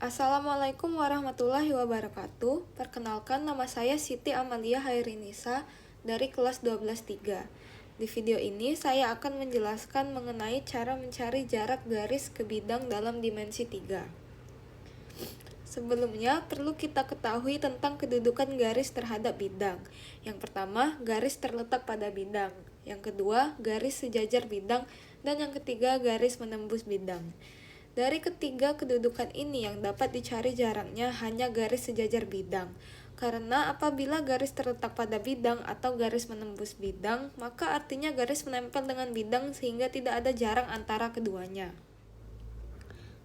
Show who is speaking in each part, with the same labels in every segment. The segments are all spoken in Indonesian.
Speaker 1: Assalamualaikum warahmatullahi wabarakatuh. Perkenalkan, nama saya Siti Amalia Hairinisa dari kelas 12-3. Di video ini saya akan menjelaskan mengenai cara mencari jarak garis ke bidang dalam dimensi 3. Sebelumnya, perlu kita ketahui tentang kedudukan garis terhadap bidang. Yang pertama, garis terletak pada bidang. Yang kedua, garis sejajar bidang. Dan yang ketiga, garis menembus bidang. Dari ketiga kedudukan ini yang dapat dicari jaraknya hanya garis sejajar bidang. Karena apabila garis terletak pada bidang atau garis menembus bidang, maka artinya garis menempel dengan bidang sehingga tidak ada jarak antara keduanya.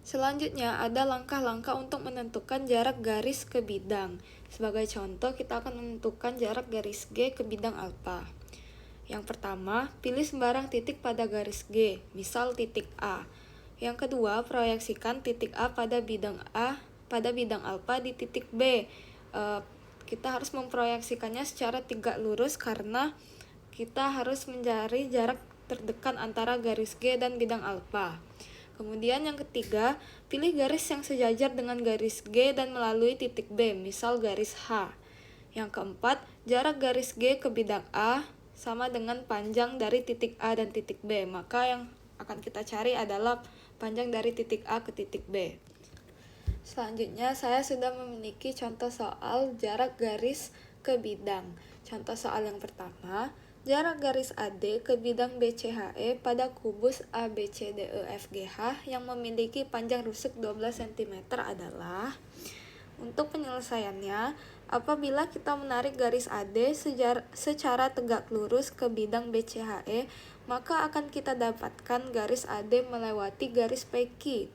Speaker 1: Selanjutnya ada langkah-langkah untuk menentukan jarak garis ke bidang. Sebagai contoh, kita akan menentukan jarak garis G ke bidang alfa. Yang pertama, pilih sembarang titik pada garis G, misal titik A. Yang kedua, proyeksikan titik A pada bidang alfa di titik B. Kita harus memproyeksikannya secara tegak lurus karena kita harus mencari jarak terdekat antara garis G dan bidang alfa. Kemudian yang ketiga, pilih garis yang sejajar dengan garis G dan melalui titik B, misal garis H. Yang keempat, jarak garis G ke bidang A sama dengan panjang dari titik A dan titik B. Maka yang akan kita cari adalah panjang dari titik A ke titik B. Selanjutnya, saya sudah memiliki contoh soal jarak garis ke bidang. Contoh soal yang pertama, jarak garis AD ke bidang BCHE pada kubus ABCDEFGH yang memiliki panjang rusuk 12 cm adalah. Untuk penyelesaiannya, apabila kita menarik garis AD secara tegak lurus ke bidang BCHE, maka akan kita dapatkan garis AD melewati garis PQ.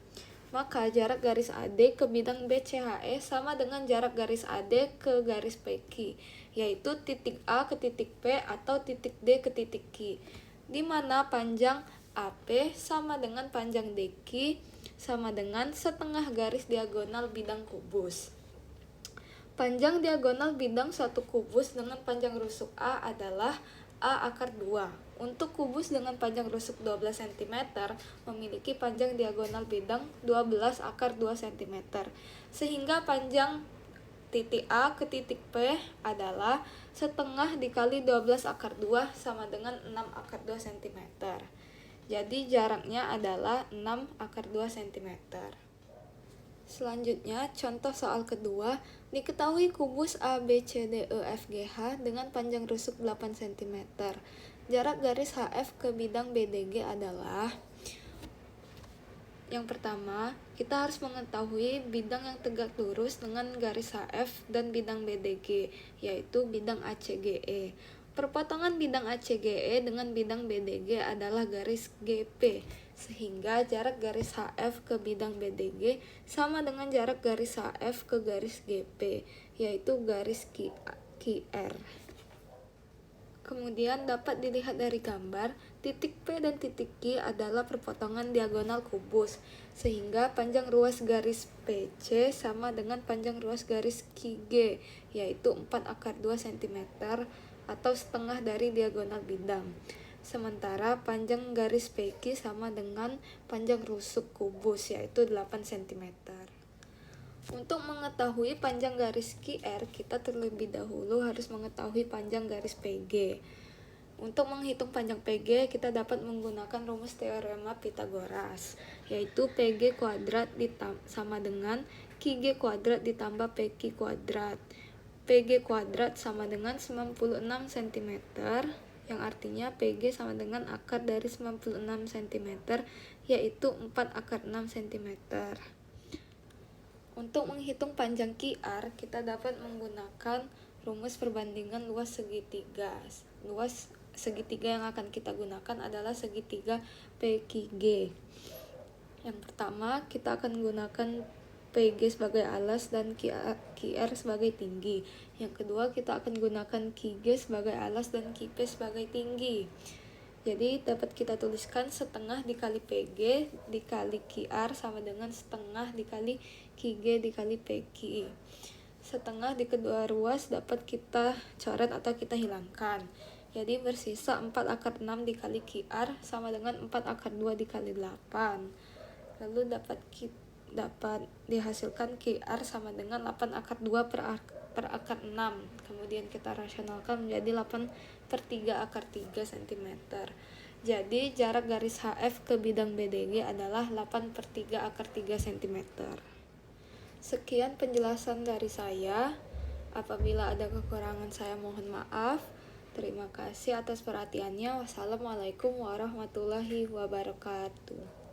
Speaker 1: Maka jarak garis AD ke bidang BCHE sama dengan jarak garis AD ke garis PQ, yaitu titik A ke titik P atau titik D ke titik Q, di mana panjang AP sama dengan panjang DQ sama dengan setengah garis diagonal bidang kubus. Panjang diagonal bidang suatu kubus dengan panjang rusuk A adalah A akar 2. Untuk kubus dengan panjang rusuk 12 cm memiliki panjang diagonal bidang 12 akar 2 cm. Sehingga panjang titik A ke titik P adalah setengah dikali 12 akar 2 sama dengan 6 akar 2 cm. Jadi jaraknya adalah 6 akar 2 cm. Selanjutnya, contoh soal kedua, diketahui kubus ABCDEFGH dengan panjang rusuk 8 cm. Jarak garis HF ke bidang BDG adalah. Yang pertama, kita harus mengetahui bidang yang tegak lurus dengan garis HF dan bidang BDG, yaitu bidang ACGE. Perpotongan bidang ACGE dengan bidang BDG adalah garis GP, sehingga jarak garis HF ke bidang BDG sama dengan jarak garis HF ke garis GP, yaitu garis QR. Kemudian dapat dilihat dari gambar, titik P dan titik Q adalah perpotongan diagonal kubus, sehingga panjang ruas garis PC sama dengan panjang ruas garis QG, yaitu 4 akar 2 cm atau setengah dari diagonal bidang. Sementara panjang garis PQ sama dengan panjang rusuk kubus, yaitu 8 cm. Untuk mengetahui panjang garis QR, kita terlebih dahulu harus mengetahui panjang garis PG. Untuk menghitung panjang PG, kita dapat menggunakan rumus teorema Pythagoras, yaitu PG kuadrat sama dengan QG kuadrat ditambah PQ kuadrat. PG kuadrat sama dengan 96 cm, yang artinya PG sama dengan akar dari 96 cm, yaitu 4 akar 6 cm. Untuk menghitung panjang QR, kita dapat menggunakan rumus perbandingan luas segitiga. Luas segitiga yang akan kita gunakan adalah segitiga PQG. Yang pertama, kita akan menggunakan PG sebagai alas dan QR sebagai tinggi. Yang kedua, kita akan gunakan QG sebagai alas dan QP sebagai tinggi. Jadi dapat kita tuliskan setengah dikali PG dikali QR sama dengan setengah dikali QG dikali PQ. Setengah di kedua ruas dapat kita coret atau kita hilangkan. Jadi bersisa 4 akar 6 dikali QR sama dengan 4 akar 2 dikali 8. Lalu dapat dapat dihasilkan QR sama dengan 8 akar 2 per akar 6. Kemudian kita rasionalkan menjadi 8/3 akar 3 cm. Jadi jarak garis HF ke bidang BDG adalah 8/3 akar 3 cm. Sekian penjelasan dari saya. Apabila ada kekurangan saya mohon maaf. Terima kasih atas perhatiannya. Wassalamualaikum warahmatullahi wabarakatuh.